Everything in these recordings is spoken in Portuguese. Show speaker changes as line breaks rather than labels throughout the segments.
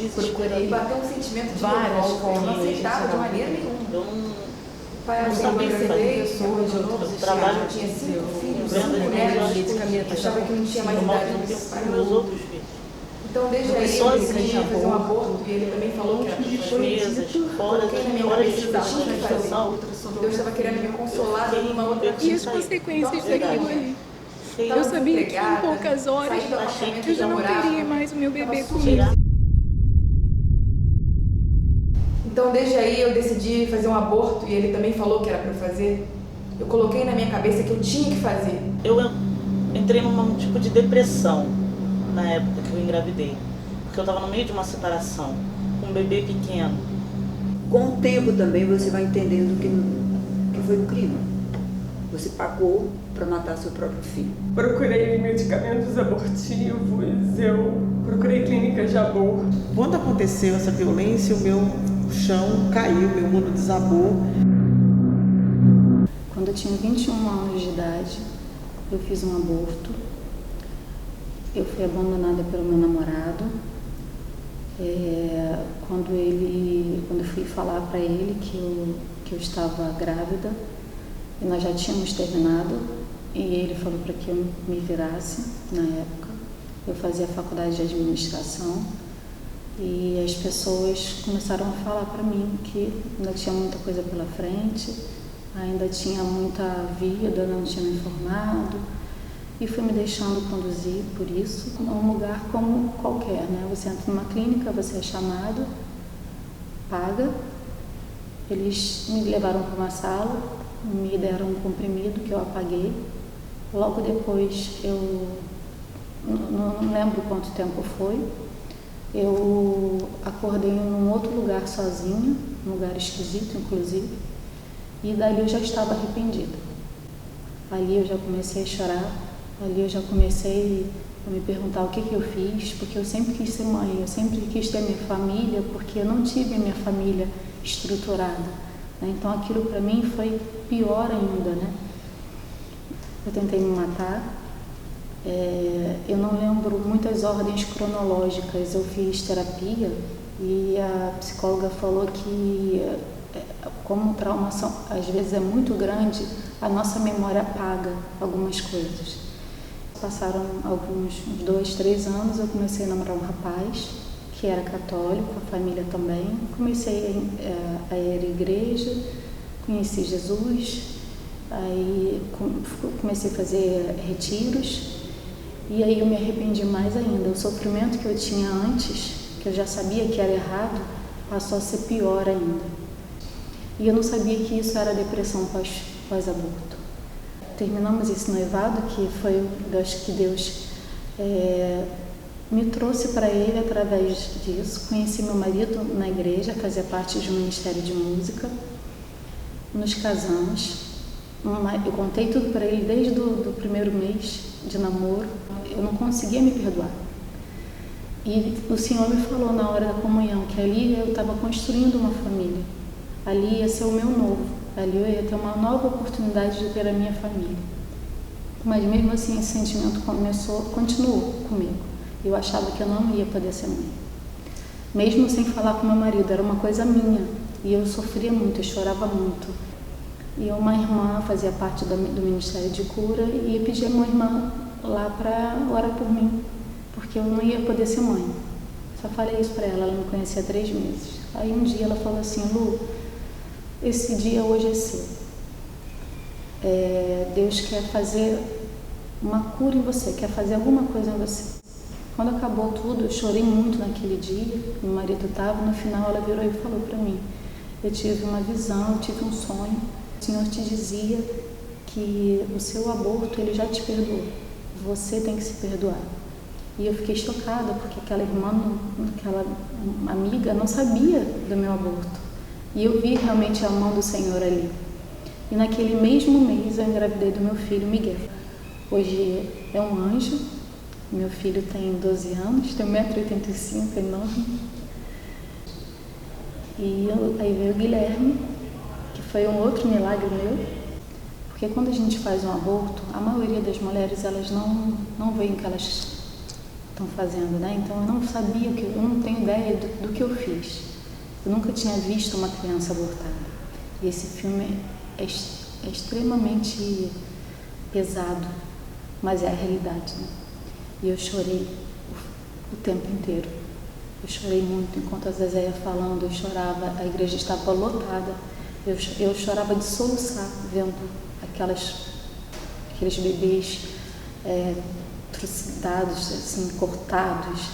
procurei
bateu um sentimento de
várias
revolta, eu não aceitava de maneira nenhuma.
Eu
Pai,
não sabia que fazer pessoas de outros
trabalho, tinha 5 filhos, 5 mulheres, achava que não tinha mais idade para
meus outros filhos.
Então, desde aí, ele queria fazer um aborto e ele também falou que era
mesas, fora
que na minha cabeça que eu tinha que fazer. Deus estava querendo me consolar de uma outra coisa.
E as consequências daquilo ali. Eu sabia que em poucas horas eu já não teria mais o meu bebê comigo.
Então, desde aí, eu decidi fazer um aborto e ele também falou que era para eu fazer. Eu coloquei na minha cabeça que eu tinha que fazer.
Eu entrei num tipo de depressão na época que eu engravidei, porque eu estava no meio de uma separação, com um bebê pequeno.
Com o tempo também você vai entendendo que foi um crime. Você pagou para matar seu próprio filho.
Procurei medicamentos abortivos, eu procurei clínicas de aborto.
Quando aconteceu essa violência, o meu chão caiu, meu mundo desabou.
Quando eu tinha 21 anos de idade, eu fiz um aborto. Eu fui abandonada pelo meu namorado. Quando eu fui falar para ele que eu estava grávida, e nós já tínhamos terminado, e ele falou para que eu me virasse na época. Eu fazia faculdade de administração e as pessoas começaram a falar para mim que ainda tinha muita coisa pela frente, ainda tinha muita vida, não tinha me informado, e fui me deixando conduzir por isso. É um lugar como qualquer, né? Você entra numa clínica, você é chamado, paga, eles me levaram para uma sala, me deram um comprimido que eu apaguei. Logo depois, eu não lembro quanto tempo foi, eu acordei em um outro lugar sozinha, um lugar esquisito inclusive, e dali eu já estava arrependida. Ali eu já comecei a chorar, ali eu já comecei a me perguntar o que eu fiz, porque eu sempre quis ser mãe, eu sempre quis ter minha família, porque eu não tive a minha família estruturada. Então aquilo para mim foi pior ainda, né? Eu tentei me matar, eu não lembro muitas ordens cronológicas, eu fiz terapia e a psicóloga falou que como o trauma às vezes é muito grande, a nossa memória apaga algumas coisas. Passaram uns 2, 3 anos, eu comecei a namorar um rapaz que era católico, a família também. Comecei a ir à igreja, conheci Jesus, aí comecei a fazer retiros e aí eu me arrependi mais ainda. O sofrimento que eu tinha antes, que eu já sabia que era errado, passou a ser pior ainda. E eu não sabia que isso era depressão pós-aborto. Terminamos esse noivado, que foi, eu acho que Deus me trouxe para ele através disso. Conheci meu marido na igreja, fazia parte de um ministério de música. Nos casamos. Eu contei tudo para ele desde o primeiro mês de namoro. Eu não conseguia me perdoar. E o Senhor me falou na hora da comunhão que ali eu estava construindo uma família. Ali ia ser o meu novo. Ali eu ia ter uma nova oportunidade de ter a minha família. Mas mesmo assim esse sentimento continuou comigo. Eu achava que eu não ia poder ser mãe. Mesmo sem falar com meu marido, era uma coisa minha. E eu sofria muito, eu chorava muito. E uma irmã fazia parte do Ministério de Cura e pedi a uma irmã lá para orar por mim, porque eu não ia poder ser mãe. Só falei isso para ela, ela me conhecia há 3 meses. Aí um dia ela falou assim: Lu, esse dia hoje é seu. Deus quer fazer uma cura em você, quer fazer alguma coisa em você. Quando acabou tudo, eu chorei muito naquele dia, meu marido estava, no final ela virou e falou para mim: eu tive uma visão, eu tive um sonho, o Senhor te dizia que o seu aborto ele já te perdoou, você tem que se perdoar. E eu fiquei chocada, porque aquela irmã, aquela amiga não sabia do meu aborto. E eu vi realmente a mão do Senhor ali. E naquele mesmo mês eu engravidei do meu filho Miguel. Hoje é um anjo, meu filho tem 12 anos, tem 1,85 m, é enorme. E aí veio o Guilherme, que foi um outro milagre meu. Porque quando a gente faz um aborto, a maioria das mulheres elas não veem que elas estão fazendo, né? Então eu não sabia, eu não tenho ideia do que eu fiz. Eu nunca tinha visto uma criança abortada. E esse filme é extremamente pesado, mas é a realidade, né? E eu chorei o tempo inteiro. Eu chorei muito enquanto a Zezé ia falando, eu chorava, a igreja estava lotada. Eu chorava de soluçar vendo aqueles bebês trucidados, assim, cortados.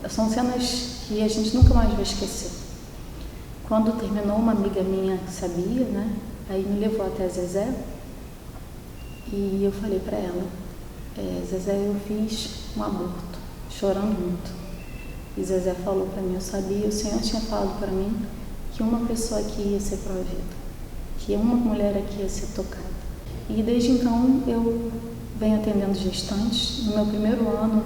São cenas que a gente nunca mais vai esquecer. Quando terminou, uma amiga minha que sabia, né? Aí me levou até a Zezé e eu falei para ela, Zezé, eu fiz um aborto, chorando muito. E Zezé falou para mim, eu sabia, o Senhor tinha falado para mim que uma pessoa aqui ia ser provida, que uma mulher aqui ia ser tocada. E desde então eu venho atendendo gestantes. No meu primeiro ano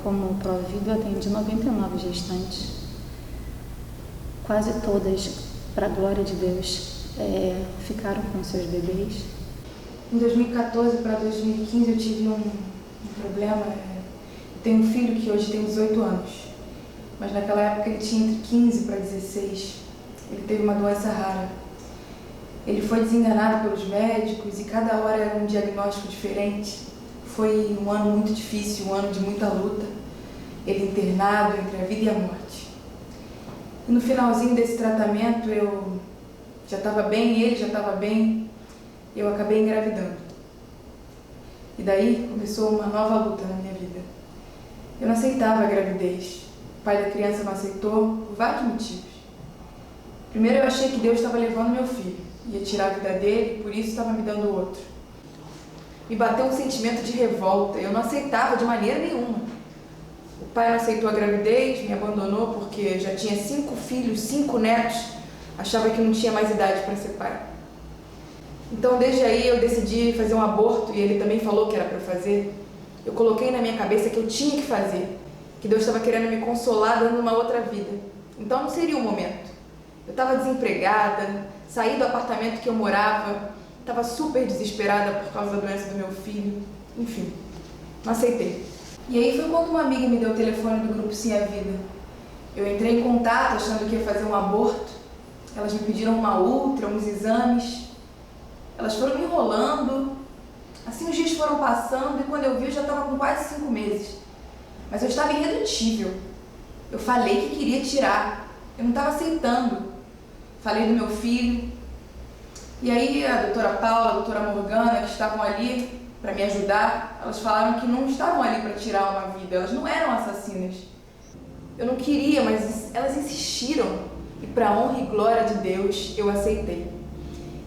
como provida, eu atendi 99 gestantes. Quase todas, para a glória de Deus, ficaram com seus bebês.
Em 2014 para 2015 eu tive um problema. Eu tenho um filho que hoje tem 18 anos, mas naquela época ele tinha entre 15 para 16. Ele teve uma doença rara. Ele foi desenganado pelos médicos e cada hora era um diagnóstico diferente. Foi um ano muito difícil, um ano de muita luta. Ele internado entre a vida e a morte. E no finalzinho desse tratamento eu já estava bem, ele já estava bem, eu acabei engravidando. E daí começou uma nova luta na minha vida. Eu não aceitava a gravidez. O pai da criança não aceitou por vários motivos. Primeiro eu achei que Deus estava levando meu filho, ia tirar a vida dele, por isso estava me dando outro. Me bateu um sentimento de revolta, eu não aceitava de maneira nenhuma. O pai não aceitou a gravidez, me abandonou porque já tinha 5 filhos, 5 netos, achava que não tinha mais idade para ser pai. Então desde aí eu decidi fazer um aborto e ele também falou que era para fazer. Eu coloquei na minha cabeça que eu tinha que fazer, que Deus estava querendo me consolar dando uma outra vida. Então não seria o momento. Eu estava desempregada, saí do apartamento que eu morava, estava super desesperada por causa da doença do meu filho, enfim, não aceitei. E aí foi quando uma amiga me deu o telefone do grupo Sim a Vida. Eu entrei em contato achando que ia fazer um aborto, elas me pediram uma ultra, uns exames, elas foram me enrolando, assim os dias foram passando e quando eu vi eu já estava com quase 5 meses. Mas eu estava irredutível, eu falei que queria tirar, eu não estava aceitando. Falei do meu filho, e aí a doutora Paula, a doutora Morgana, que estavam ali para me ajudar, elas falaram que não estavam ali para tirar uma vida, elas não eram assassinas. Eu não queria, mas elas insistiram, e para a honra e glória de Deus, eu aceitei.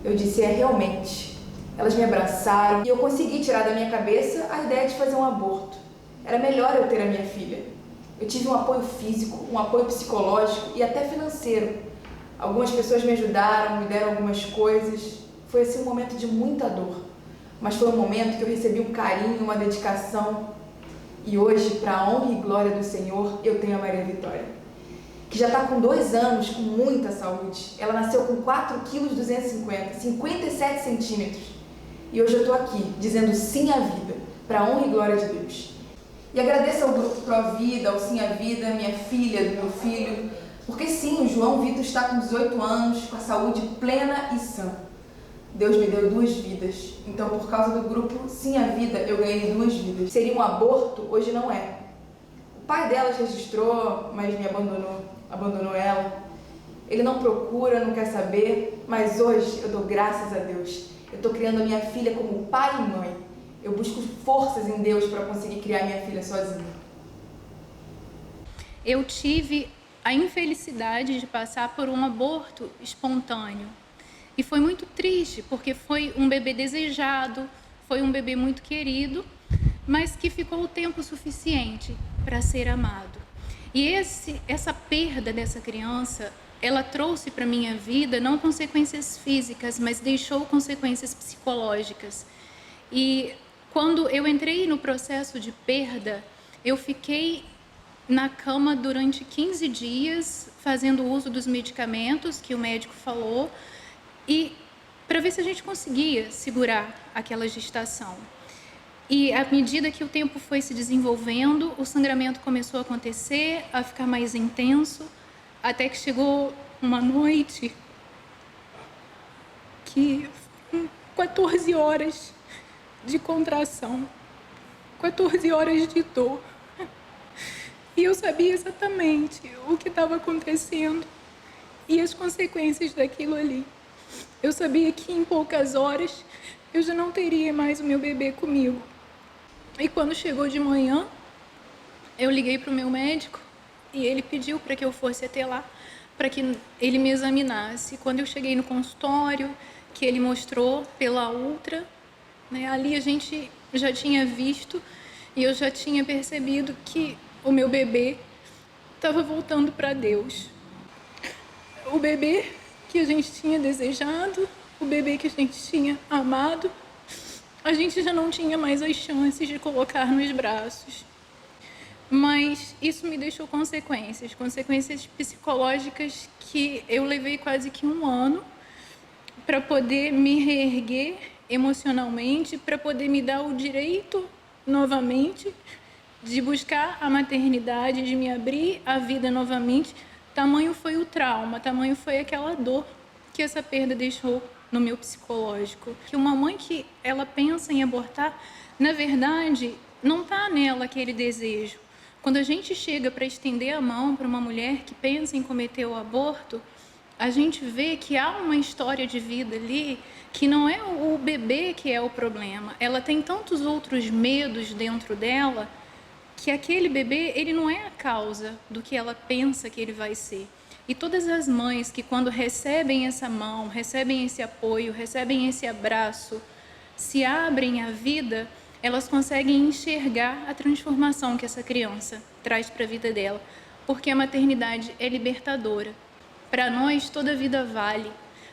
Eu disse, realmente. Elas me abraçaram e eu consegui tirar da minha cabeça a ideia de fazer um aborto. Era melhor eu ter a minha filha. Eu tive um apoio físico, um apoio psicológico e até financeiro. Algumas pessoas me ajudaram, me deram algumas coisas. Foi assim um momento de muita dor, mas foi um momento que eu recebi um carinho, uma dedicação. E hoje, para a honra e glória do Senhor, eu tenho a Maria Vitória, que já está com 2 anos, com muita saúde. Ela nasceu com 4,250 kg, 57 centímetros. E hoje eu estou aqui, dizendo sim à vida, para a honra e glória de Deus. E agradeço ao Grupo Provida, ao Sim à Vida, minha filha, do meu filho, porque sim, o João Vitor está com 18 anos, com a saúde plena e sã. Deus me deu 2 vidas, então por causa do grupo Sim à Vida, eu ganhei 2 vidas. Seria um aborto? Hoje não é. O pai delas registrou, mas me abandonou ela. Ele não procura, não quer saber, mas hoje eu dou graças a Deus. Eu estou criando a minha filha como pai e mãe. Eu busco forças em Deus para conseguir criar minha filha sozinha.
Eu tive a infelicidade de passar por um aborto espontâneo. E foi muito triste, porque foi um bebê desejado, foi um bebê muito querido, mas que ficou o tempo suficiente para ser amado. E essa perda dessa criança, ela trouxe para a minha vida não consequências físicas, mas deixou consequências psicológicas. E quando eu entrei no processo de perda, eu fiquei na cama durante 15 dias, fazendo uso dos medicamentos que o médico falou, e para ver se a gente conseguia segurar aquela gestação. E à medida que o tempo foi se desenvolvendo, o sangramento começou a acontecer, a ficar mais intenso, até que chegou uma noite que foram 14 horas de contração, 14 horas de dor. E eu sabia exatamente o que estava acontecendo e as consequências daquilo ali. Eu sabia que em poucas horas eu já não teria mais o meu bebê comigo. E quando chegou de manhã, eu liguei para o meu médico e ele pediu para que eu fosse até lá, para que ele me examinasse. Quando eu cheguei no consultório, que ele mostrou pela ultra, né, ali a gente já tinha visto e eu já tinha percebido que o meu bebê estava voltando para Deus. O bebê que a gente tinha desejado, o bebê que a gente tinha amado, a gente já não tinha mais as chances de colocar nos braços. Mas isso me deixou consequências psicológicas que eu levei quase que 1 ano para poder me reerguer emocionalmente, para poder me dar o direito novamente de buscar a maternidade, de me abrir à vida novamente. Tamanho foi o trauma, tamanho foi aquela dor que essa perda deixou no meu psicológico. Que uma mãe que ela pensa em abortar, na verdade, não está nela aquele desejo. Quando a gente chega para estender a mão para uma mulher que pensa em cometer o aborto, a gente vê que há uma história de vida ali que não é o bebê que é o problema. Ela tem tantos outros medos dentro dela que aquele bebê, ele não é a causa do que ela pensa que ele vai ser. E todas as mães que quando recebem essa mão, recebem esse apoio, recebem esse abraço, se abrem à vida, elas conseguem enxergar a transformação que essa criança traz para a vida dela. Porque a maternidade é libertadora. Para nós, toda vida vale.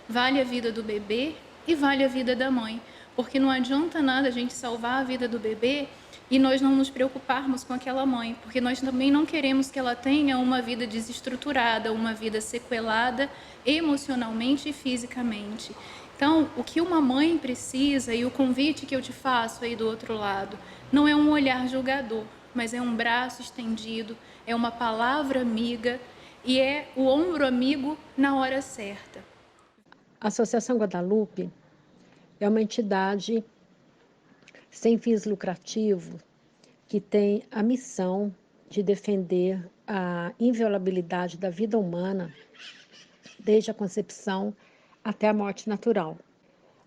Vale a vida do bebê e vale a vida da mãe. Porque não adianta nada a gente salvar a vida do bebê e nós não nos preocuparmos com aquela mãe, porque nós também não queremos que ela tenha uma vida desestruturada, uma vida sequelada emocionalmente e fisicamente. Então, o que uma mãe precisa, e o convite que eu te faço aí do outro lado, não é um olhar julgador, mas é um braço estendido, é uma palavra amiga e é o ombro amigo na hora certa.
A Associação Guadalupe é uma entidade sem fins lucrativos que tem a missão de defender a inviolabilidade da vida humana desde a concepção até a morte natural.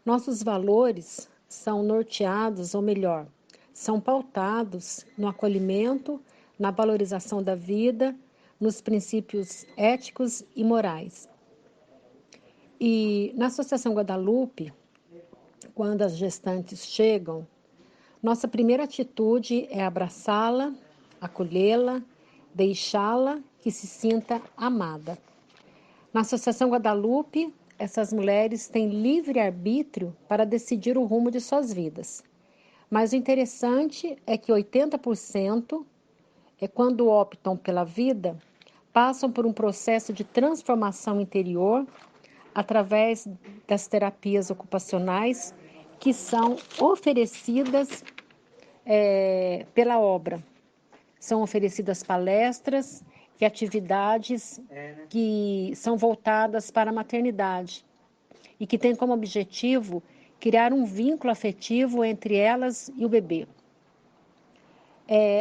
Nossos valores são norteados, ou melhor, são pautados no acolhimento, na valorização da vida, nos princípios éticos e morais. E na Associação Guadalupe, quando as gestantes chegam, nossa primeira atitude é abraçá-la, acolhê-la, deixá-la que se sinta amada. Na Associação Guadalupe, essas mulheres têm livre arbítrio para decidir o rumo de suas vidas. Mas o interessante é que 80%, quando optam pela vida, passam por um processo de transformação interior através das terapias ocupacionais que são oferecidas pela obra. São oferecidas palestras e atividades que são voltadas para a maternidade e que têm como objetivo criar um vínculo afetivo entre elas e o bebê.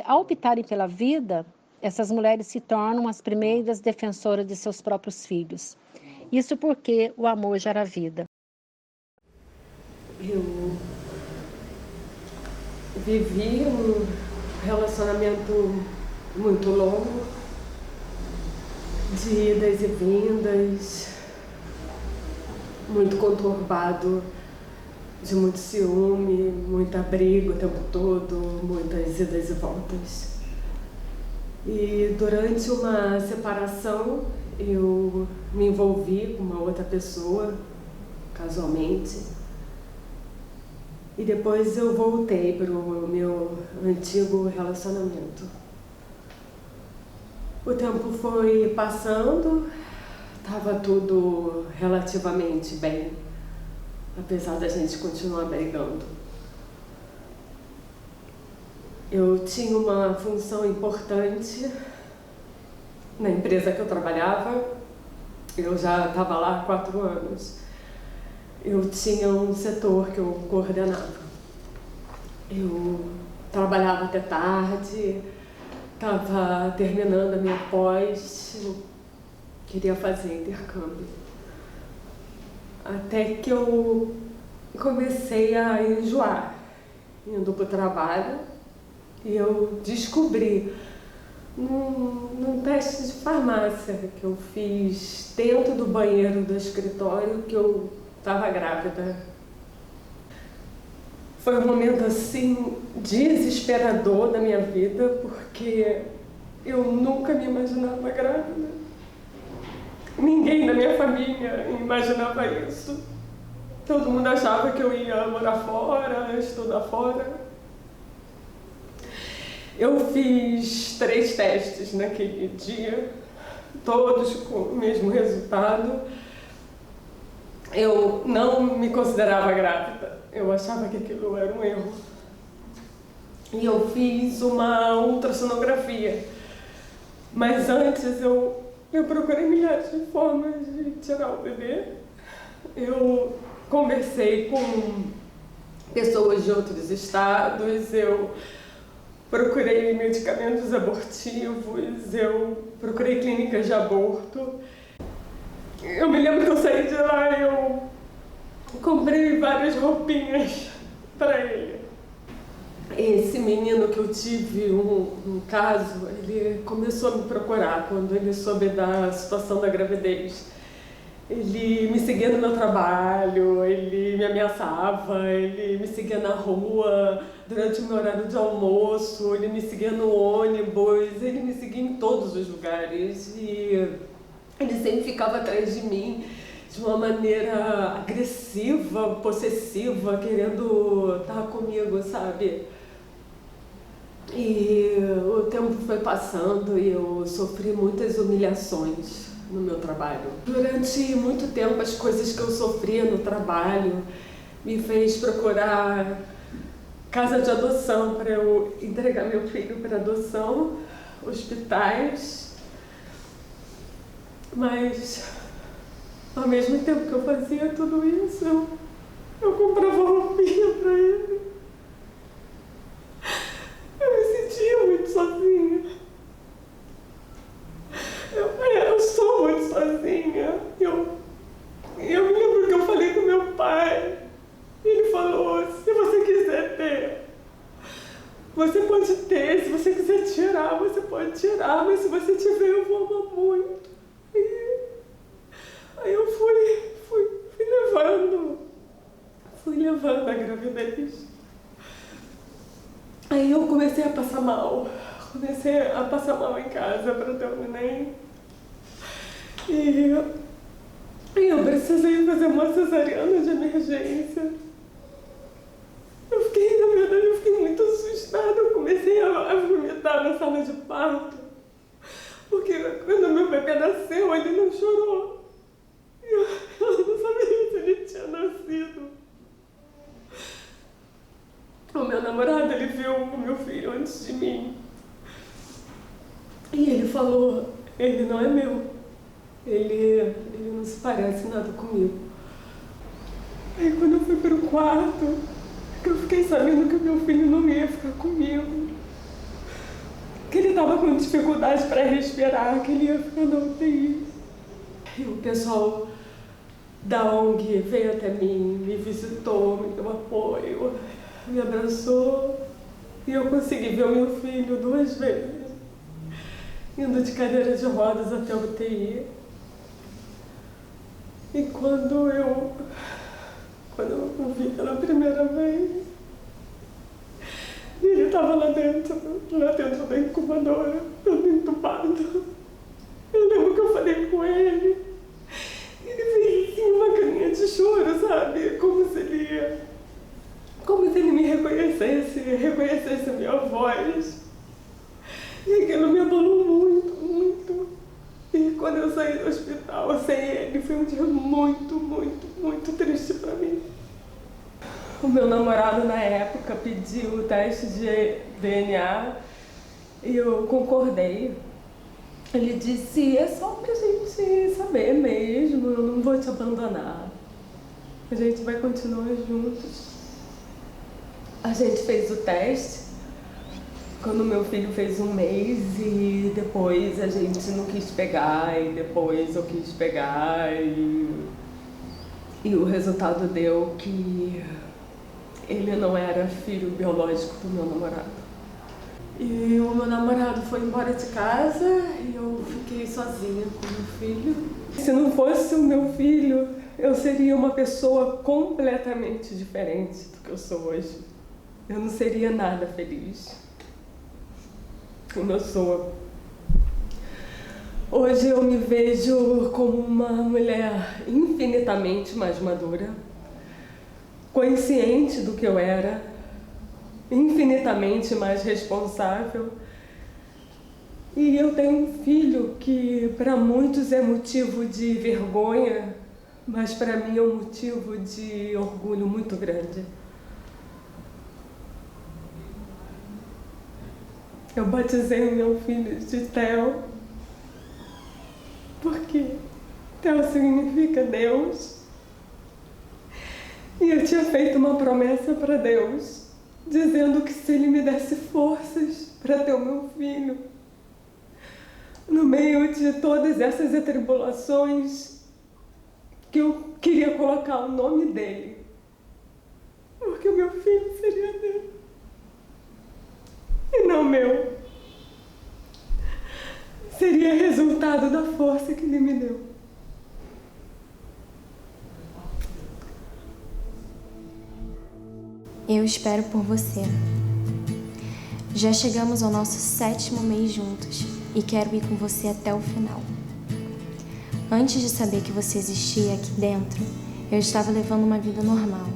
Ao optarem pela vida, essas mulheres se tornam as primeiras defensoras de seus próprios filhos. Isso porque o amor gera vida.
Eu vivi um relacionamento muito longo, de idas e vindas, muito conturbado, de muito ciúme, muita briga o tempo todo, muitas idas e voltas. E durante uma separação, eu me envolvi com uma outra pessoa, casualmente. E depois eu voltei para o meu antigo relacionamento. O tempo foi passando, estava tudo relativamente bem, apesar da gente continuar brigando. Eu tinha uma função importante na empresa que eu trabalhava. Eu já estava lá há 4 anos. Eu tinha um setor que eu coordenava. Eu trabalhava até tarde, estava terminando a minha pós, eu queria fazer intercâmbio. Até que eu comecei a enjoar, indo para o trabalho, e eu descobri num teste de farmácia que eu fiz dentro do banheiro do escritório que eu estava grávida. Foi um momento assim desesperador da minha vida, porque eu nunca me imaginava grávida. Ninguém da minha família imaginava isso. Todo mundo achava que eu ia morar fora, estudar fora. Eu fiz 3 testes naquele dia, todos com o mesmo resultado. Eu não me considerava grávida, eu achava que aquilo era um erro. E eu fiz uma ultrassonografia, mas antes eu procurei milhares de formas de tirar o bebê. Eu conversei com pessoas de outros estados, eu procurei medicamentos abortivos, eu procurei clínicas de aborto. Eu me lembro que eu saí de lá, eu comprei várias roupinhas para ele. Esse menino que eu tive um caso, ele começou a me procurar quando ele soube da situação da gravidez. Ele me seguia no meu trabalho, ele me ameaçava, ele me seguia na rua durante o meu horário de almoço, ele me seguia no ônibus, ele me seguia em todos os lugares e ele sempre ficava atrás de mim de uma maneira agressiva, possessiva, querendo estar comigo, sabe? E o tempo foi passando e eu sofri muitas humilhações no meu trabalho. Durante muito tempo, as coisas que eu sofria no trabalho me fez procurar casa de adoção para eu entregar meu filho para adoção, hospitais. Mas, ao mesmo tempo que eu fazia tudo isso, eu comprava roupinha para ele. Eu me sentia muito sozinha. Eu sou muito sozinha. Eu me lembro que eu falei com meu pai. Ele falou, se você quiser ter, você pode ter. Se você quiser tirar, você pode tirar. Mas se você tiver, eu vou amar muito. E aí eu fui levando a gravidez. Aí eu comecei a passar mal. Comecei a passar mal em casa para ter um neném. E eu precisei fazer uma cesariana de emergência. Na verdade, eu fiquei muito assustada. Eu comecei a vomitar na sala de parto. Porque quando meu bebê nasceu, ele não chorou. Eu não sabia se ele tinha nascido. O meu namorado, ele viu o meu filho antes de mim. E ele falou, ele não é meu. Ele não se parece nada comigo. Aí quando eu fui pro quarto, eu fiquei sabendo que o meu filho não ia ficar comigo. Que ele estava com dificuldade para respirar, que ele ia ficar na UTI. E o pessoal da ONG veio até mim, me visitou, me deu apoio, me abraçou. E eu consegui ver o meu filho 2 vezes, indo de cadeira de rodas até a UTI. E quando eu o vi pela primeira vez, ele estava lá dentro da incubadora, todo entubado. Eu lembro que eu falei com ele, ele fez assim uma carinha de choro, sabe? Como se ele me reconhecesse a minha voz. E aquilo me abalou muito, muito. E quando eu saí do hospital sem ele, foi um dia muito, muito, muito triste para mim. o meu namorado na época pediu o teste de DNA e eu concordei. Ele disse, é só pra gente saber mesmo, eu não vou te abandonar. A gente vai continuar juntos. A gente fez o teste quando meu filho fez 1 mês e depois a gente não quis pegar e depois eu quis pegar e o resultado deu que ele não era filho biológico do meu namorado. E o meu namorado foi embora de casa e eu fiquei sozinha com meu filho. Se não fosse o meu filho, eu seria uma pessoa completamente diferente do que eu sou hoje. Eu não seria nada feliz como eu sou. Hoje eu me vejo como uma mulher infinitamente mais madura, consciente do que eu era, infinitamente mais responsável. E eu tenho um filho que para muitos é motivo de vergonha, mas para mim é um motivo de orgulho muito grande. Eu batizei o meu filho de Theo, porque Theo significa Deus. E eu tinha feito uma promessa para Deus, dizendo que se Ele me desse forças para ter o meu filho, no meio de todas essas atribulações, que eu queria colocar o nome dele, porque o meu filho seria dele e não meu. Seria resultado da força que ele me deu.
Eu espero por você. Já chegamos ao nosso 7º mês juntos e quero ir com você até o final. Antes de saber que você existia aqui dentro, eu estava levando uma vida normal.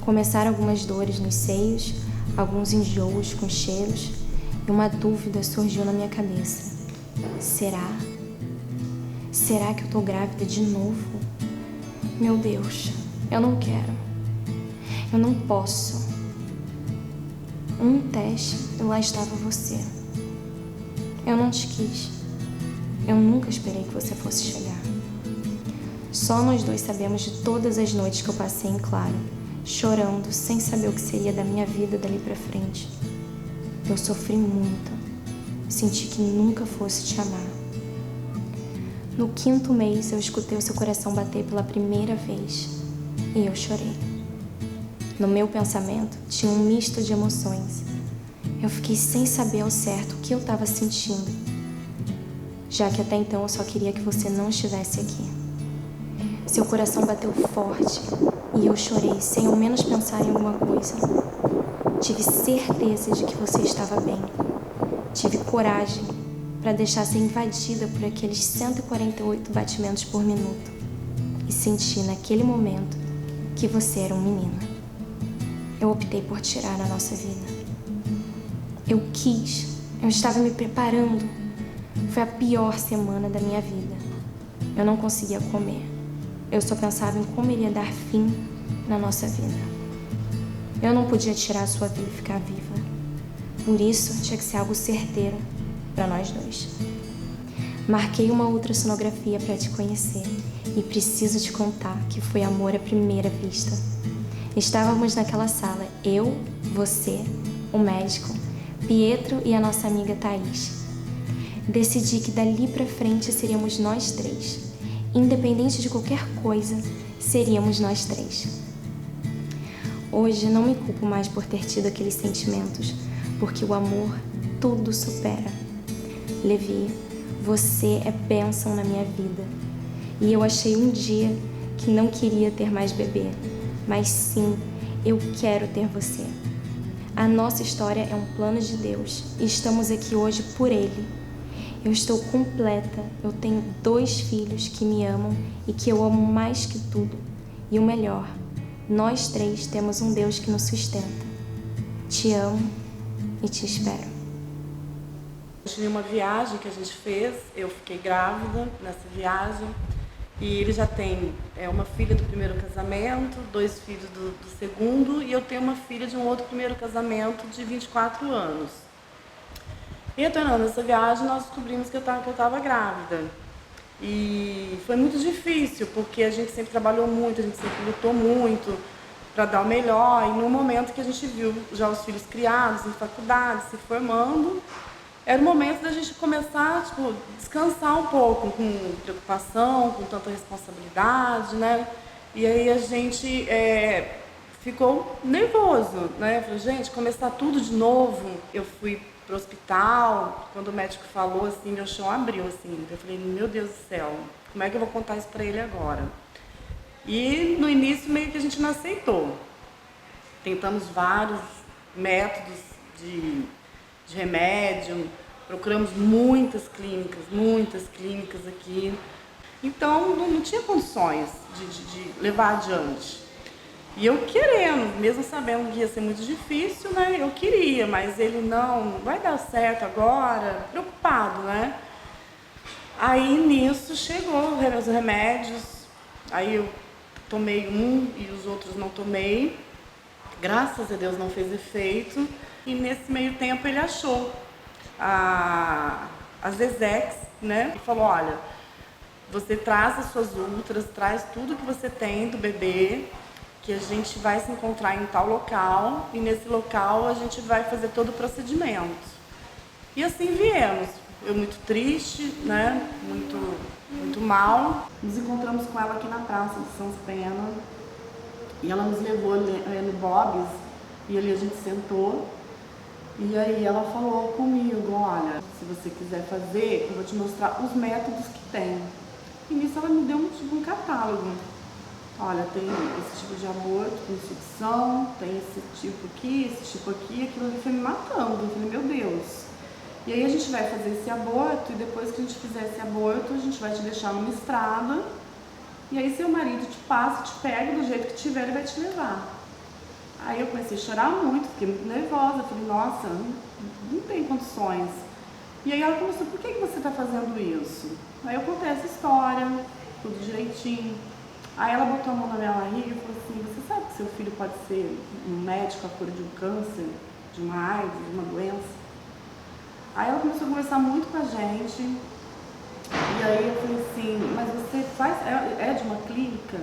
Começaram algumas dores nos seios, alguns enjoos com cheiros e uma dúvida surgiu na minha cabeça. Será? Será que eu tô grávida de novo? Meu Deus, eu não quero. Eu não posso. Um teste e lá estava você. Eu não te quis. Eu nunca esperei que você fosse chegar. Só nós dois sabemos de todas as noites que eu passei em claro, chorando, sem saber o que seria da minha vida dali pra frente. Eu sofri muito. Senti que nunca fosse te amar. No 5º mês, eu escutei o seu coração bater pela primeira vez e eu chorei. No meu pensamento, tinha um misto de emoções. Eu fiquei sem saber ao certo o que eu estava sentindo, já que até então eu só queria que você não estivesse aqui. Seu coração bateu forte e eu chorei sem ao menos pensar em alguma coisa. Tive certeza de que você estava bem. Tive coragem para deixar ser invadida por aqueles 148 batimentos por minuto e senti naquele momento que você era um menino. Eu optei por tirar a nossa vida. Eu estava me preparando. Foi a pior semana da minha vida. Eu não conseguia comer. Eu só pensava em como iria dar fim na nossa vida. Eu não podia tirar a sua vida e ficar viva. Por isso, tinha que ser algo certeiro para nós dois. Marquei uma ultrassonografia para te conhecer e preciso te contar que foi amor à primeira vista. Estávamos naquela sala, eu, você, o médico, Pietro e a nossa amiga Thaís. Decidi que dali pra frente seríamos nós 3. Independente de qualquer coisa, seríamos nós 3. Hoje não me culpo mais por ter tido aqueles sentimentos, porque o amor tudo supera. Levi, você é bênção na minha vida. E eu achei um dia que não queria ter mais bebê, mas sim, eu quero ter você. A nossa história é um plano de Deus e estamos aqui hoje por Ele. Eu estou completa, eu tenho 2 filhos que me amam e que eu amo mais que tudo. E o melhor, nós 3 temos um Deus que nos sustenta. Te amo e te espero.
Em uma viagem que a gente fez, eu fiquei grávida nessa viagem
E ele já tem uma filha do primeiro casamento, 2 filhos do segundo, e eu tenho uma filha de um outro primeiro casamento de 24 anos. E retornando nessa viagem, nós descobrimos que eu estava grávida. E foi muito difícil, porque a gente sempre trabalhou muito, a gente sempre lutou muito para dar o melhor. E no momento que a gente viu já os filhos criados, em faculdade, se formando, era o momento da gente começar, tipo, descansar um pouco, com preocupação, com tanta responsabilidade, né? E aí a gente ficou nervoso, né? Eu falei, gente, começar tudo de novo. Eu fui pro hospital, quando o médico falou, assim, meu chão abriu, assim. Eu falei, meu Deus do céu, como é que eu vou contar isso pra ele agora? E no início meio que a gente não aceitou. Tentamos vários métodos de remédio, procuramos muitas clínicas aqui. Então não tinha condições de levar adiante. E eu querendo, mesmo sabendo que ia ser muito difícil, né? Eu queria, mas ele não vai dar certo agora, preocupado, né? Aí nisso chegou os remédios, aí eu tomei um e os outros não tomei. Graças a Deus não fez efeito. E nesse meio tempo ele achou as Zezex, né? E falou, olha, você traz as suas ultras, traz tudo que você tem do bebê, que a gente vai se encontrar em tal local, e nesse local a gente vai fazer todo o procedimento. E assim viemos. Eu muito triste, né? Muito mal. Nos encontramos com ela aqui na praça de São Pena, e ela nos levou no Bob's, e ali a gente sentou. E aí ela falou comigo, olha, se você quiser fazer, eu vou te mostrar os métodos que tem. E nisso ela me deu um catálogo. Olha, tem esse tipo de aborto com sucção, tem esse tipo aqui, aquilo ali foi me matando. Eu falei, meu Deus. E aí a gente vai fazer esse aborto, e depois que a gente fizer esse aborto, a gente vai te deixar numa estrada, e aí seu marido te passa, te pega do jeito que tiver, ele vai te levar. Aí eu comecei a chorar muito, fiquei muito nervosa, falei, nossa, não tem condições. E aí ela começou, por que você está fazendo isso? Aí eu contei essa história, tudo direitinho. Aí ela botou a mão na minha barriga e falou assim, você sabe que seu filho pode ser um médico à cura de um câncer, de uma AIDS, de uma doença? Aí ela começou a conversar muito com a gente, e aí eu falei assim, mas você é de uma clínica?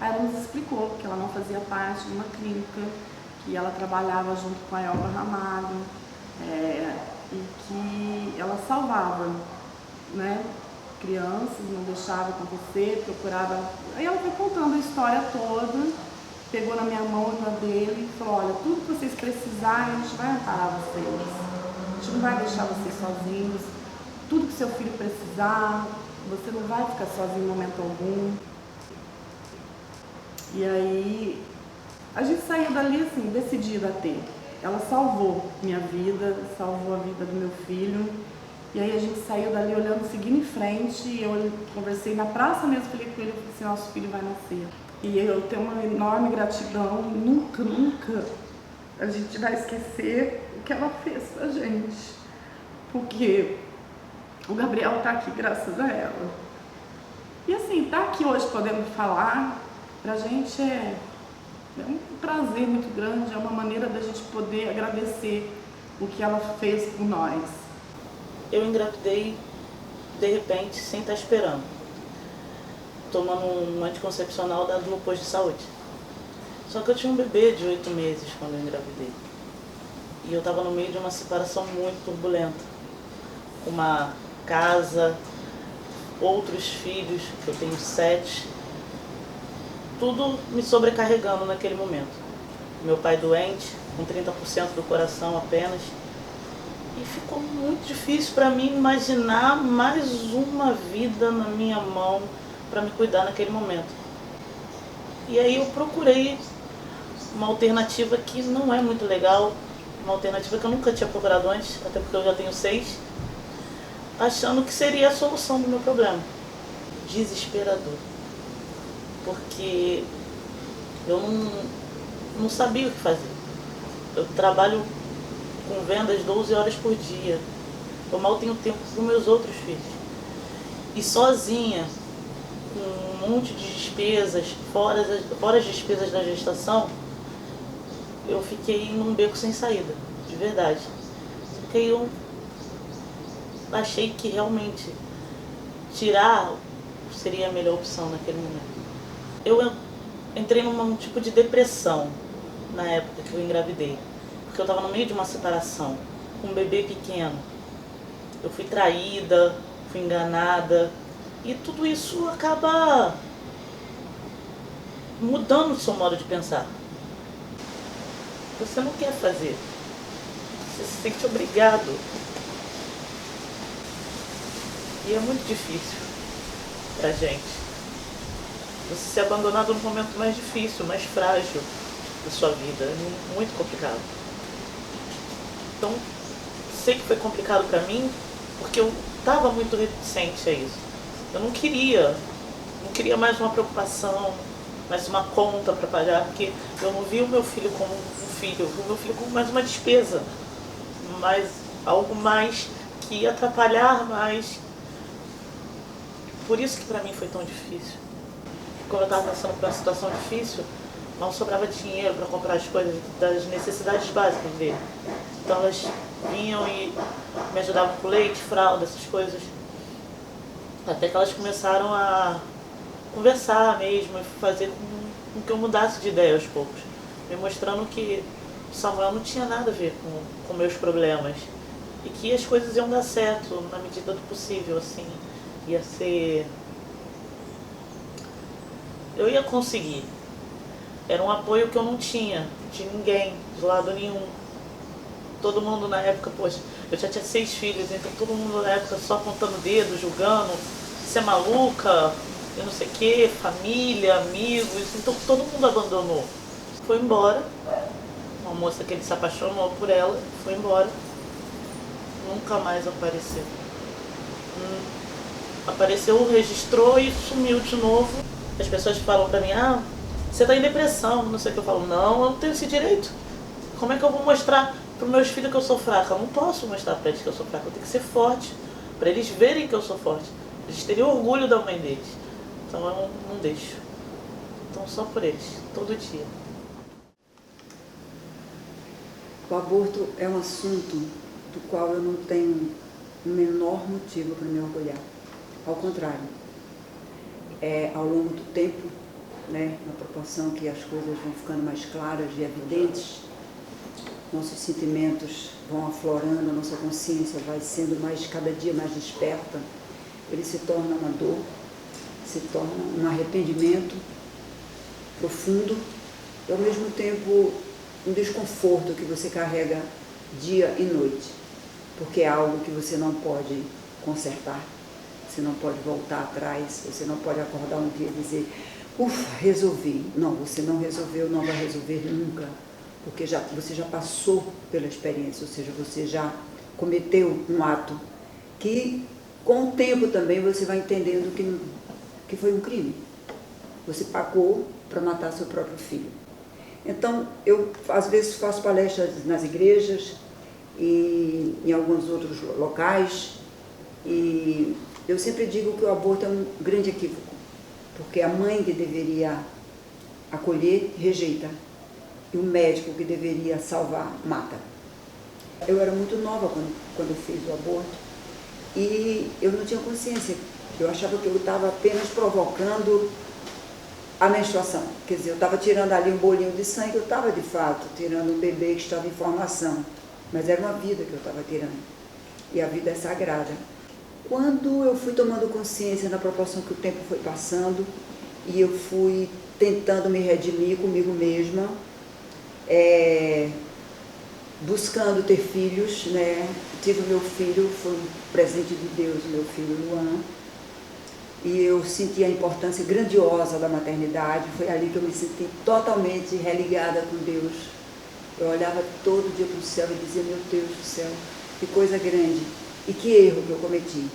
Aí ela nos explicou que ela não fazia parte de uma clínica, que ela trabalhava junto com a Elba Ramalho, e que ela salvava, né, crianças, não deixava acontecer, procurava. Aí ela foi contando a história toda, pegou na minha mão e na dele e falou, olha, tudo que vocês precisarem, a gente vai amparar vocês. A gente não vai deixar vocês sozinhos. Tudo que seu filho precisar, você não vai ficar sozinho em momento algum. E aí, a gente saiu dali assim, decidida a ter. Ela salvou minha vida, salvou a vida do meu filho. E aí a gente saiu dali olhando, seguindo em frente. Eu conversei na praça mesmo, falei com ele, falei assim, nosso filho vai nascer. E eu tenho uma enorme gratidão, nunca a gente vai esquecer o que ela fez pra gente. Porque o Gabriel tá aqui graças a ela. E assim, tá aqui hoje podendo falar, pra gente é um prazer muito grande, é uma maneira da gente poder agradecer o que ela fez por nós.
Eu engravidei de repente, sem estar esperando, tomando um anticoncepcional do posto de saúde. Só que eu tinha um bebê de 8 meses quando eu engravidei. E eu estava no meio de uma separação muito turbulenta. Uma casa, outros filhos, que eu tenho 7, tudo me sobrecarregando naquele momento. Meu pai doente, com 30% do coração apenas. E ficou muito difícil para mim imaginar mais uma vida na minha mão para me cuidar naquele momento. E aí eu procurei uma alternativa que não é muito legal, uma alternativa que eu nunca tinha procurado antes, até porque eu já tenho 6, achando que seria a solução do meu problema. Desesperador. Porque eu não sabia o que fazer. Eu trabalho com vendas 12 horas por dia. Eu mal tenho tempo para os meus outros filhos. E sozinha, com um monte de despesas, fora as despesas da gestação, eu fiquei num beco sem saída, de verdade. Porque eu achei que realmente tirar seria a melhor opção naquele momento. Eu entrei num tipo de depressão na época que eu engravidei, porque eu estava no meio de uma separação, com um bebê pequeno. Eu fui traída, fui enganada, e tudo isso acaba mudando o seu modo de pensar. Você não quer fazer, você se sente obrigado. E é muito difícil pra gente. Você ser abandonado no momento mais difícil, mais frágil da sua vida. É muito complicado. Então, sei que foi complicado pra mim, porque eu estava muito reticente a isso. Eu não queria mais uma preocupação, mais uma conta para pagar, porque eu não vi o meu filho como um filho, eu vi o meu filho como mais uma despesa, mais algo mais que ia atrapalhar mais. Por isso que para mim foi tão difícil. Quando eu estava passando por uma situação difícil, não sobrava dinheiro para comprar as coisas das necessidades básicas dele. Então elas vinham e me ajudavam com leite, fralda, essas coisas. Até que elas começaram a conversar mesmo e fazer com que eu mudasse de ideia aos poucos. Me mostrando que Samuel não tinha nada a ver com meus problemas. E que as coisas iam dar certo na medida do possível, assim. Ia ser... Eu ia conseguir. Era um apoio que eu não tinha de ninguém, de lado nenhum. Todo mundo na época, poxa, eu já tinha 6 filhos, então todo mundo na época só apontando o dedo, julgando, você é maluca, eu não sei o quê, família, amigos, então todo mundo abandonou. Foi embora, uma moça que ele se apaixonou por ela, foi embora, nunca mais apareceu. Apareceu, registrou e sumiu de novo. As pessoas falam pra mim, você tá em depressão, não sei o que. Eu falo, não, eu não tenho esse direito. Como é que eu vou mostrar para os meus filhos que eu sou fraca? Eu não posso mostrar para eles que eu sou fraca, eu tenho que ser forte, para eles verem que eu sou forte. Eles teriam orgulho da mãe deles. Então eu não deixo. Então só por eles, todo dia.
O aborto é um assunto do qual eu não tenho o menor motivo para me orgulhar. Ao contrário, ao longo do tempo, né, na proporção que as coisas vão ficando mais claras e evidentes, nossos sentimentos vão aflorando, a nossa consciência vai sendo cada dia mais desperta, ele se torna uma dor, se torna um arrependimento profundo e ao mesmo tempo um desconforto que você carrega dia e noite, porque é algo que você não pode consertar, você não pode voltar atrás, você não pode acordar um dia e dizer, ufa, resolvi. Não, você não resolveu, não vai resolver nunca, porque você já passou pela experiência, ou seja, você já cometeu um ato que, com o tempo também, você vai entendendo que foi um crime. Você pagou para matar seu próprio filho. Então, eu, às vezes, faço palestras nas igrejas e em alguns outros locais, e eu sempre digo que o aborto é um grande equívoco, porque a mãe que deveria acolher, rejeita, e o médico que deveria salvar, mata. Eu era muito nova quando eu fiz o aborto, e eu não tinha consciência. Eu achava que eu estava apenas provocando a menstruação. Quer dizer, eu estava tirando ali um bolinho de sangue, eu estava, de fato, tirando um bebê que estava em formação. Mas era uma vida que eu estava tirando. E a vida é sagrada. Quando eu fui tomando consciência na proporção que o tempo foi passando, e eu fui tentando me redimir comigo mesma, buscando ter filhos, né? Tive o meu filho, foi um presente de Deus, o meu filho Luan, e eu senti a importância grandiosa da maternidade. Foi ali que eu me senti totalmente religada com Deus. Eu olhava todo dia para o céu e dizia, meu Deus do céu, que coisa grande e que erro que eu cometi.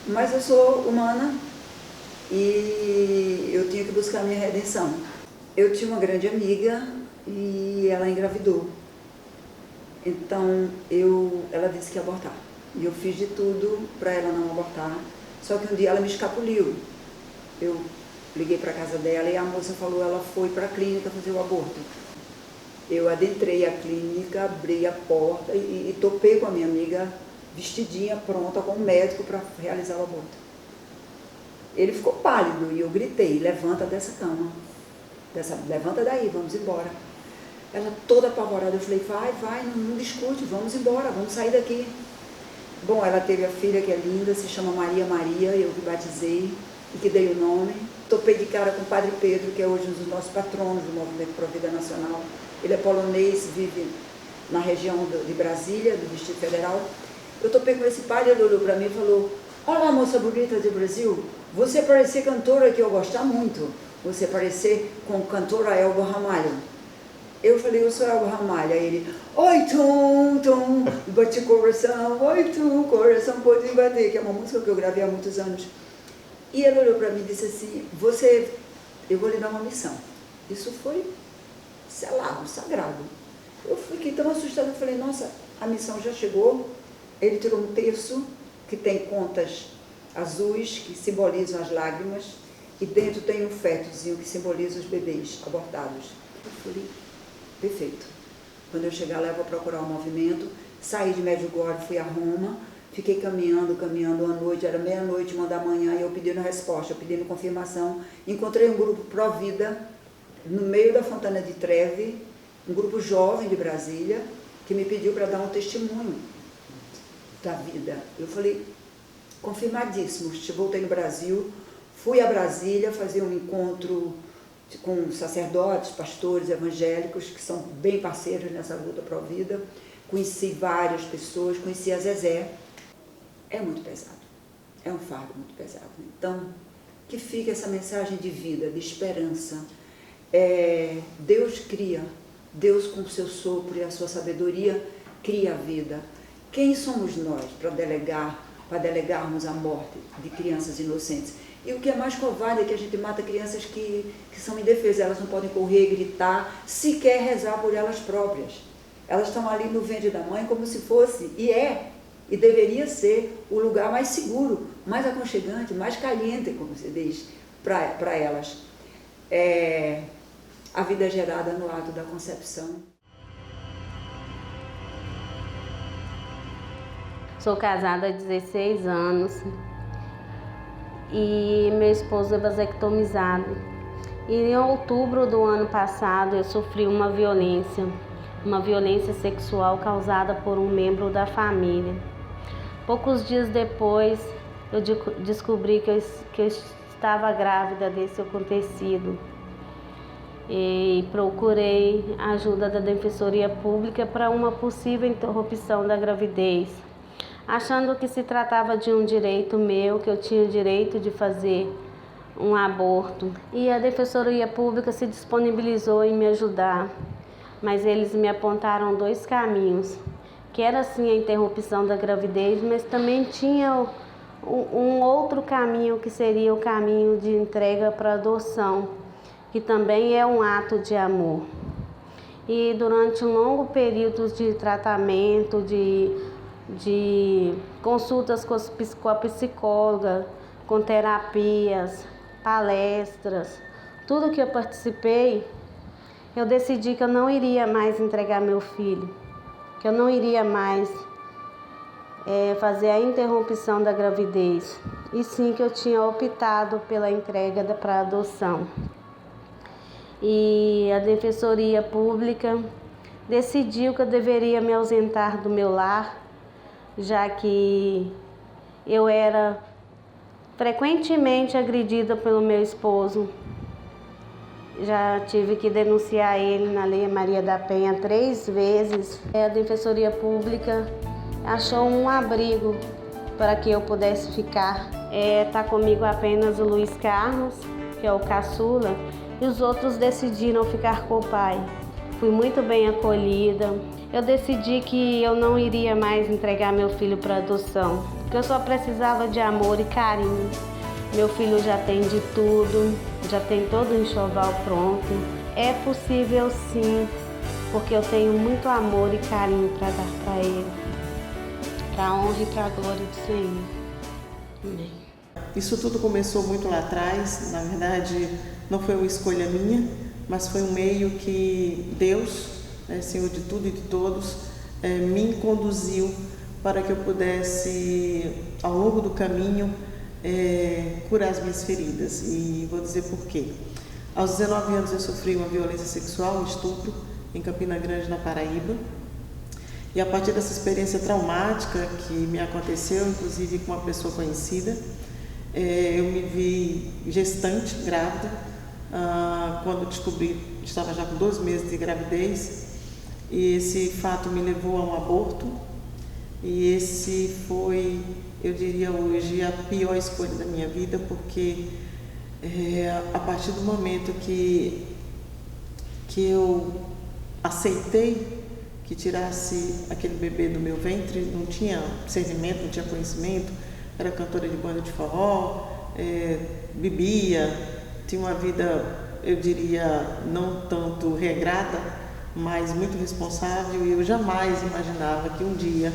Mas eu sou humana e eu tinha que buscar a minha redenção. Eu tinha uma grande amiga e ela engravidou. Então, ela disse que ia abortar. E eu fiz de tudo para ela não abortar. Só que um dia ela me escapuliu. eu liguei para a casa dela e a moça falou, ela foi para a clínica fazer o aborto. Eu adentrei a clínica, abri a porta e topei com a minha amiga vestidinha, pronta, com o médico para realizar o aborto. Ele ficou pálido e eu gritei, levanta dessa cama, levanta daí, vamos embora. Ela toda apavorada, eu falei, vai, não discute, vamos embora, vamos sair daqui. Bom, ela teve a filha que é linda, se chama Maria, eu que batizei e que dei o nome. Topei de cara com o Padre Pedro, que é hoje um dos nossos patronos do Movimento Pro Vida Nacional. Ele é polonês, vive na região de Brasília, do Distrito Federal. Eu topei com esse padre, ele olhou para mim e falou, olá, moça bonita do Brasil, você parece cantora que eu gosto muito, você parece com cantora Elba Ramalho. Eu falei, eu sou Elba Ramalho. Aí ele, oi, tum, bate coração, oi, tum, coração pode bater, que é uma música que eu gravei há muitos anos. E ele olhou para mim e disse assim, eu vou lhe dar uma missão. Isso foi selado, sagrado. Eu fiquei tão assustada, eu falei, nossa, a missão já chegou. Ele tirou um terço que tem contas azuis, que simbolizam as lágrimas, e dentro tem um fetozinho que simboliza os bebês abortados. Eu falei, perfeito. Quando eu chegar lá, eu vou procurar o movimento. Saí de Medjugorje, fui a Roma, fiquei caminhando à noite, era meia-noite, 1h da manhã, e eu pedindo resposta, eu pedindo confirmação. Encontrei um grupo pró-vida, no meio da Fontana di Trevi, um grupo jovem de Brasília, que me pediu para dar um testemunho da vida. Eu falei, confirmadíssimo. Voltei no Brasil, fui a Brasília fazer um encontro com sacerdotes, pastores evangélicos, que são bem parceiros nessa luta pró-vida. Conheci várias pessoas, conheci a Zezé. É muito pesado, é um fardo muito pesado. Então, que fique essa mensagem de vida, de esperança. Deus cria, Deus com o seu sopro e a sua sabedoria cria a vida. Quem somos nós para delegarmos a morte de crianças inocentes? E o que é mais covarde é que a gente mata crianças que são indefesas, elas não podem correr, gritar, sequer rezar por elas próprias. Elas estão ali no ventre da mãe como se fosse, e deveria ser o lugar mais seguro, mais aconchegante, mais caliente, como se diz, para elas. A vida é gerada no ato da concepção.
Sou casada há 16 anos e meu esposo é vasectomizado. E em outubro do ano passado eu sofri uma violência sexual causada por um membro da família. Poucos dias depois eu descobri que eu estava grávida desse acontecido. E procurei a ajuda da Defensoria Pública para uma possível interrupção da gravidez, achando que se tratava de um direito meu, que eu tinha o direito de fazer um aborto. E a Defensoria Pública se disponibilizou em me ajudar, mas eles me apontaram 2 caminhos, que era sim a interrupção da gravidez, mas também tinha um outro caminho, que seria o caminho de entrega para adoção, que também é um ato de amor. E durante um longo período de tratamento, de consultas com a psicóloga, com terapias, palestras, tudo que eu participei, eu decidi que eu não iria mais entregar meu filho, que eu não iria mais fazer a interrupção da gravidez, e sim que eu tinha optado pela entrega para adoção. E a Defensoria Pública decidiu que eu deveria me ausentar do meu lar, já que eu era frequentemente agredida pelo meu esposo. Já tive que denunciar ele na Lei Maria da Penha 3 vezes. A Defensoria Pública achou um abrigo para que eu pudesse ficar. Tá comigo apenas o Luiz Carlos, que é o caçula, e os outros decidiram ficar com o pai. Fui muito bem acolhida. Eu decidi que eu não iria mais entregar meu filho para adoção, que eu só precisava de amor e carinho. Meu filho já tem de tudo, já tem todo o enxoval pronto. É possível sim, porque eu tenho muito amor e carinho para dar para ele, para a honra e para a glória do Senhor. Amém.
Isso tudo começou muito lá atrás, na verdade não foi uma escolha minha, mas foi um meio que Deus, Senhor de tudo e de todos, me conduziu para que eu pudesse, ao longo do caminho, curar as minhas feridas. E vou dizer por quê. Aos 19 anos eu sofri uma violência sexual, um estupro, em Campina Grande, na Paraíba. E a partir dessa experiência traumática que me aconteceu, inclusive com uma pessoa conhecida, eu me vi gestante, grávida. Quando descobri, estava já com 2 meses de gravidez, e esse fato me levou a um aborto. E esse foi, eu diria hoje, a pior escolha da minha vida, porque a partir do momento que eu aceitei que tirasse aquele bebê do meu ventre, não tinha discernimento, não tinha conhecimento, era cantora de banda de forró, bebia, tinha uma vida, eu diria, não tanto regrada, mas muito responsável, e eu jamais imaginava que um dia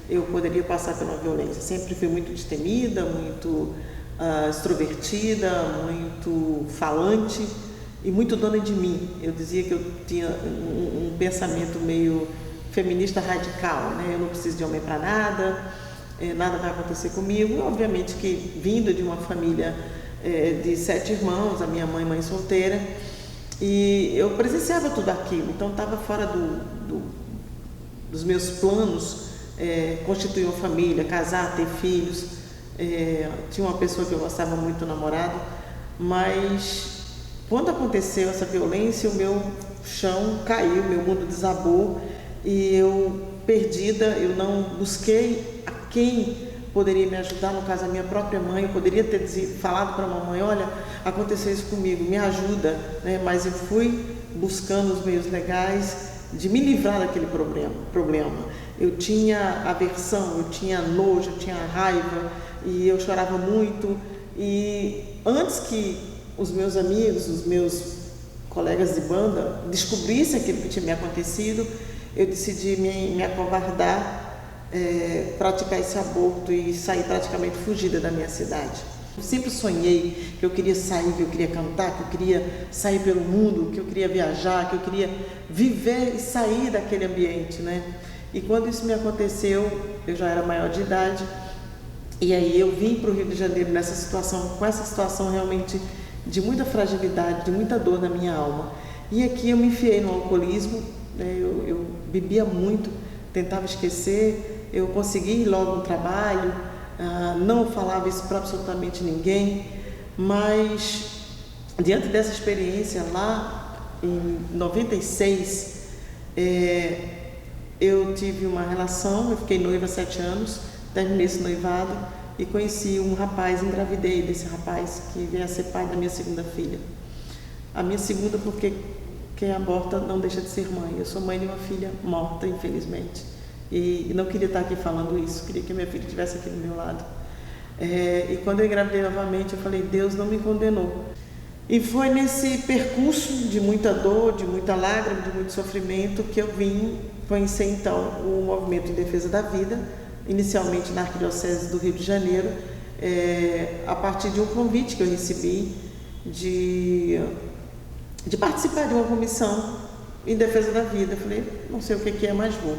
eu poderia passar por uma violência. Sempre fui muito destemida, muito extrovertida, muito falante e muito dona de mim. Eu dizia que eu tinha um pensamento meio feminista radical, né? Eu não preciso de homem para nada, nada vai acontecer comigo. E, obviamente que vindo de uma família de 7 irmãos, a minha mãe solteira, e eu presenciava tudo aquilo, então estava fora dos meus planos constituir uma família, casar, ter filhos. Tinha uma pessoa que eu gostava muito, namorado, mas quando aconteceu essa violência, o meu chão caiu, meu mundo desabou, e eu, perdida, eu não busquei a quem poderia me ajudar, no caso a minha própria mãe. Eu poderia ter falado para a mamãe, olha, aconteceu isso comigo, me ajuda, né? Mas eu fui buscando os meios legais de me livrar daquele problema. Eu tinha aversão, eu tinha nojo, eu tinha raiva, e eu chorava muito. E antes que os meus amigos, os meus colegas de banda descobrissem aquilo que tinha me acontecido, eu decidi me acovardar, praticar esse aborto e sair praticamente fugida da minha cidade. Eu sempre sonhei que eu queria sair, que eu queria cantar, que eu queria sair pelo mundo, que eu queria viajar, que eu queria viver e sair daquele ambiente, né? E quando isso me aconteceu, eu já era maior de idade, e aí eu vim para o Rio de Janeiro nessa situação, com essa situação realmente de muita fragilidade, de muita dor na minha alma. E aqui eu me enfiei no alcoolismo, né? Eu bebia muito, tentava esquecer, eu consegui ir logo no trabalho, não falava isso para absolutamente ninguém, mas diante dessa experiência lá em 96, eu tive uma relação, eu fiquei noiva há 7 anos, terminei esse noivado e conheci um rapaz, engravidei desse rapaz que veio a ser pai da minha segunda filha. A minha segunda porque quem aborta não deixa de ser mãe. Eu sou mãe de uma filha morta, infelizmente. E não queria estar aqui falando isso, queria que a minha filha estivesse aqui do meu lado. E quando eu engravidei novamente, eu falei, Deus não me condenou. E foi nesse percurso de muita dor, de muita lágrima, de muito sofrimento, que eu vim conhecer então o movimento em defesa da vida, inicialmente na Arquidiocese do Rio de Janeiro, a partir de um convite que eu recebi de participar de uma comissão em defesa da vida. Eu falei, não sei o que é, mas vou.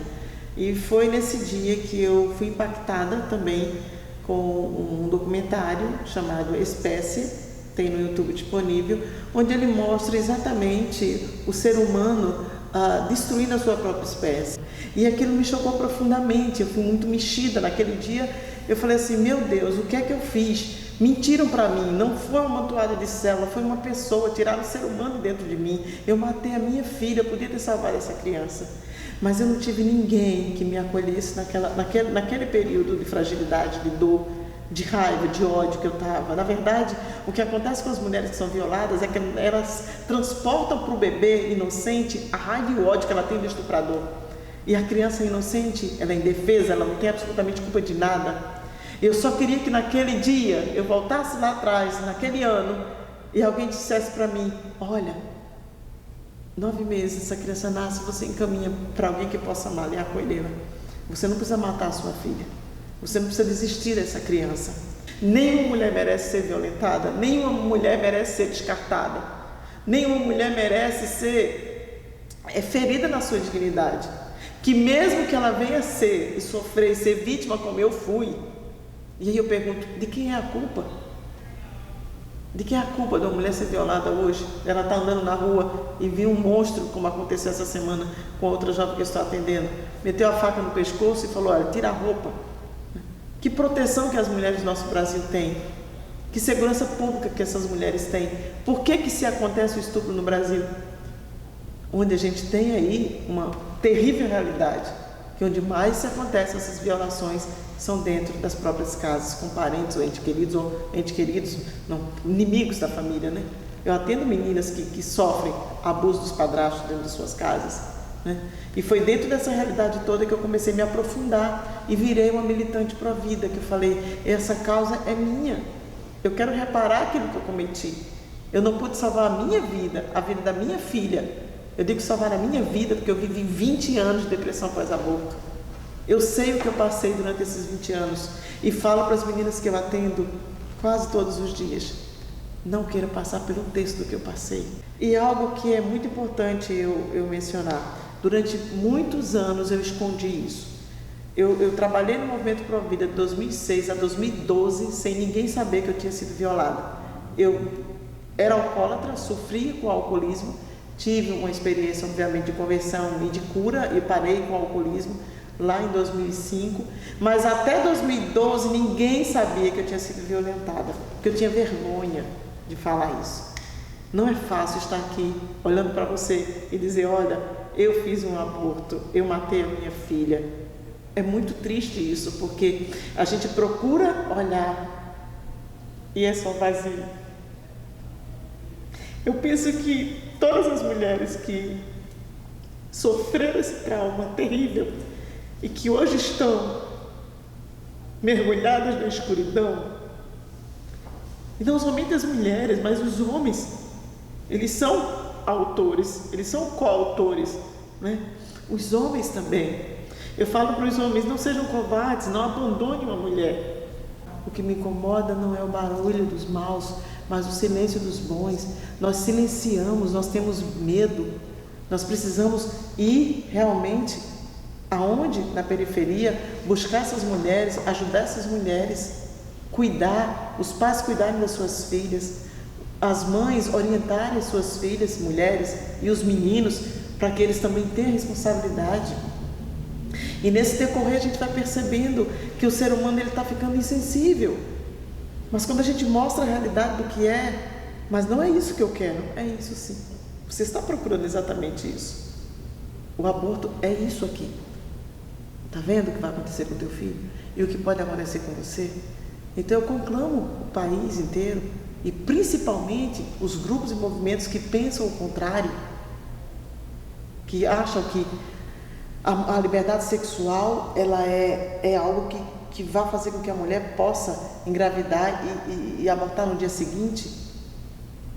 E foi nesse dia que eu fui impactada também com um documentário chamado Espécie, tem no YouTube disponível, onde ele mostra exatamente o ser humano destruindo a sua própria espécie. E aquilo me chocou profundamente, eu fui muito mexida naquele dia. Eu falei assim, meu Deus, o que é que eu fiz? Mentiram para mim, não foi uma toalha de célula, foi uma pessoa, tiraram o ser humano dentro de mim. Eu matei a minha filha, eu podia ter salvado essa criança, mas eu não tive ninguém que me acolhesse naquele período de fragilidade, de dor, de raiva, de ódio que eu estava. Na verdade, o que acontece com as mulheres que são violadas é que elas transportam para o bebê inocente a raiva e o ódio que ela tem do estuprador. E a criança inocente, ela é indefesa, ela não tem absolutamente culpa de nada. Eu só queria que naquele dia eu voltasse lá atrás, naquele ano, e alguém dissesse para mim, olha, 9 meses essa criança nasce, você encaminha para alguém que possa amá-la e acolhê-la. Você não precisa matar a sua filha. Você não precisa desistir dessa criança. Nenhuma mulher merece ser violentada, nenhuma mulher merece ser descartada, nenhuma mulher merece ser ferida na sua dignidade. Que mesmo que ela venha ser e sofrer e ser vítima como eu fui, e aí eu pergunto, de quem é a culpa? De quem é a culpa de uma mulher ser violada hoje? Ela está andando na rua e viu um monstro, como aconteceu essa semana com outra jovem que eu estou atendendo, meteu a faca no pescoço e falou, olha, tira a roupa. Que proteção que as mulheres do nosso Brasil têm? Que segurança pública que essas mulheres têm? Por que se acontece o estupro no Brasil? Onde a gente tem aí uma terrível realidade, que onde mais se acontecem essas violações são dentro das próprias casas, com parentes ou entes queridos, não, inimigos da família, né? Eu atendo meninas que sofrem abuso dos padrastos dentro de suas casas, né? E foi dentro dessa realidade toda que eu comecei a me aprofundar e virei uma militante pró-vida, que eu falei, essa causa é minha, eu quero reparar aquilo que eu cometi, eu não pude salvar a minha vida, a vida da minha filha. Eu digo salvar a minha vida porque eu vivi 20 anos de depressão pós-aborto. Eu sei o que eu passei durante esses 20 anos e falo para as meninas que eu atendo quase todos os dias, não queira passar pelo texto do que eu passei. E algo que é muito importante eu mencionar, durante muitos anos eu escondi isso. Eu trabalhei no Movimento Pro Vida de 2006 a 2012 sem ninguém saber que eu tinha sido violada. Eu era alcoólatra, sofria com alcoolismo, tive uma experiência, obviamente, de conversão e de cura e parei com o alcoolismo lá em 2005, mas até 2012 ninguém sabia que eu tinha sido violentada, porque eu tinha vergonha de falar isso. Não é fácil estar aqui olhando para você e dizer, olha, eu fiz um aborto, eu matei a minha filha. É muito triste isso, porque a gente procura olhar e é só vazio. Eu penso que todas as mulheres que sofreram esse trauma terrível e que hoje estão mergulhadas na escuridão, e não somente as mulheres, mas os homens, eles são autores, eles são coautores, né? Os homens também. Eu falo para os homens, não sejam covardes, não abandonem uma mulher. O que me incomoda não é o barulho dos maus, mas o silêncio dos bons. Nós silenciamos, nós temos medo, nós precisamos ir realmente aonde? Na periferia, buscar essas mulheres, ajudar essas mulheres, cuidar, os pais cuidarem das suas filhas, as mães orientarem as suas filhas, mulheres, e os meninos, para que eles também tenham responsabilidade. E nesse decorrer a gente vai percebendo que o ser humano está ficando insensível. Mas quando a gente mostra a realidade do que é, mas não é isso que eu quero, é isso sim. Você está procurando exatamente isso. O aborto é isso aqui. Está vendo o que vai acontecer com o teu filho? E o que pode acontecer com você? Então eu conclamo o país inteiro, e principalmente os grupos e movimentos que pensam o contrário, que acham que a liberdade sexual ela é algo que vai fazer com que a mulher possa engravidar e abortar no dia seguinte,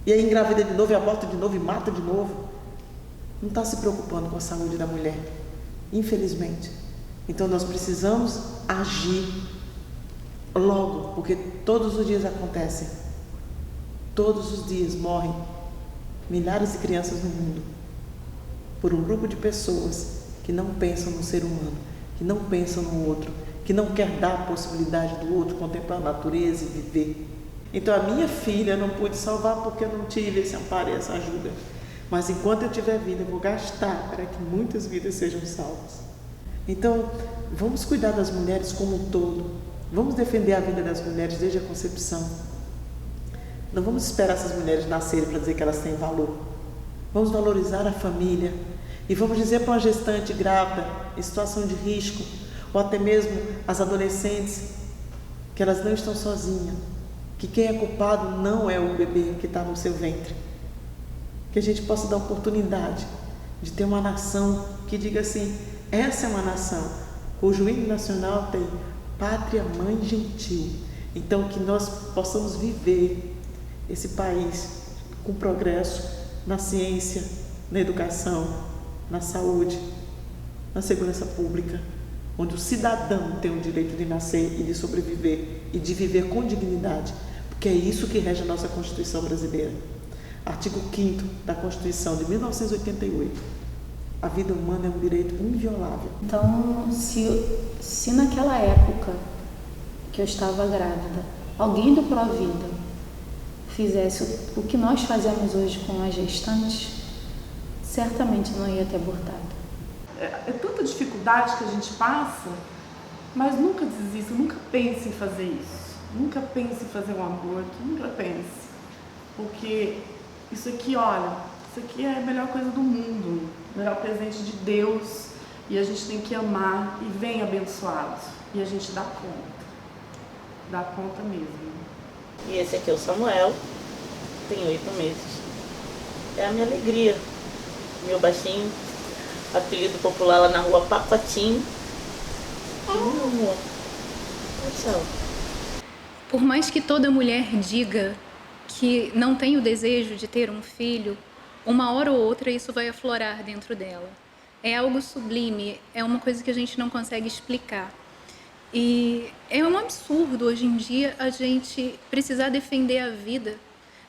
e aí engravida de novo, e aborta de novo, e mata de novo. Não está se preocupando com a saúde da mulher, infelizmente. Então nós precisamos agir logo, porque todos os dias acontecem, todos os dias morrem milhares de crianças no mundo por um grupo de pessoas que não pensam no ser humano, que não pensam no outro, que não quer dar a possibilidade do outro contemplar a natureza e viver. Então a minha filha eu não pude salvar porque eu não tive esse amparo e essa ajuda, mas enquanto eu tiver vida eu vou gastar para que muitas vidas sejam salvas. Então vamos cuidar das mulheres como um todo, vamos defender a vida das mulheres desde a concepção. Não vamos esperar essas mulheres nascerem para dizer que elas têm valor. Vamos valorizar a família e vamos dizer para uma gestante grávida em situação de risco, ou até mesmo as adolescentes, que elas não estão sozinhas, que quem é culpado não é o bebê que está no seu ventre. Que a gente possa dar oportunidade de ter uma nação que diga assim, essa é uma nação cujo hino nacional tem Pátria Mãe Gentil. Então que nós possamos viver esse país com progresso na ciência, na educação, na saúde, na segurança pública, onde o cidadão tem o direito de nascer e de sobreviver e de viver com dignidade, porque é isso que rege a nossa Constituição brasileira. Artigo 5º da Constituição de 1988. A vida humana é um direito inviolável.
Então, se naquela época que eu estava grávida, alguém do Provida fizesse o que nós fazemos hoje com as gestantes, certamente não ia ter abortado.
É tanta dificuldade que a gente passa, mas nunca desista, nunca pense em fazer isso. Nunca pense em fazer um aborto, nunca pense. Porque isso aqui, olha, isso aqui é a melhor coisa do mundo, o melhor presente de Deus. E a gente tem que amar e vem abençoado. E a gente dá conta mesmo.
E esse aqui é o Samuel, tem 8 meses. É a minha alegria, meu baixinho, apelido popular lá na rua Papatinho. Meu amor, tchau.
Por mais que toda mulher diga que não tem o desejo de ter um filho, uma hora ou outra isso vai aflorar dentro dela. É algo sublime, é uma coisa que a gente não consegue explicar. E é um absurdo hoje em dia a gente precisar defender a vida.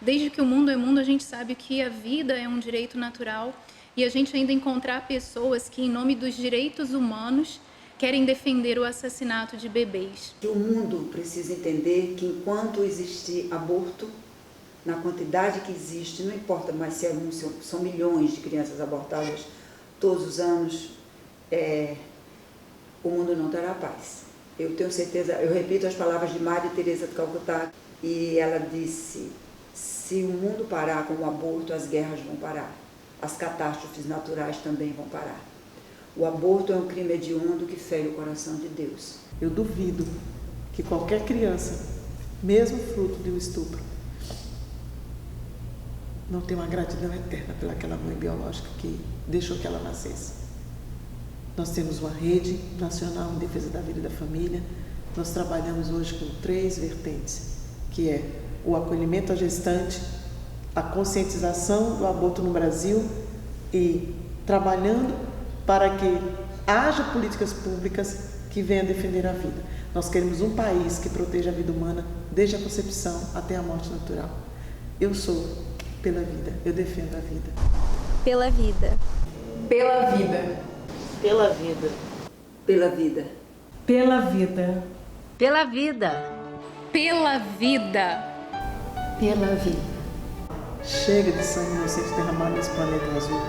Desde que o mundo é mundo, a gente sabe que a vida é um direito natural e a gente ainda encontrar pessoas que, em nome dos direitos humanos, querem defender o assassinato de bebês.
O mundo precisa entender que enquanto existir aborto, na quantidade que existe, não importa mais se são milhões de crianças abortadas todos os anos, o mundo não terá paz. Eu tenho certeza, eu repito as palavras de Maria Teresa de Calcutá, e ela disse: se o mundo parar com o aborto, as guerras vão parar, as catástrofes naturais também vão parar. O aborto é um crime hediondo que fere o coração de Deus.
Eu duvido que qualquer criança, mesmo fruto de um estupro, não tenha uma gratidão eterna pelaquela mãe biológica que deixou que ela nascesse. Nós temos uma rede nacional em defesa da vida e da família. Nós trabalhamos hoje com 3 vertentes, que é o acolhimento à gestante, a conscientização do aborto no Brasil e trabalhando para que haja políticas públicas que venham defender a vida. Nós queremos um país que proteja a vida humana desde a concepção até a morte natural. Eu sou pela vida, eu defendo a vida.
Pela vida.
Pela vida.
Pela vida.
Pela vida.
Pela vida.
Pela vida.
Pela vida.
Pela vida.
Chega de sangue inocente derramado nesse planeta azul.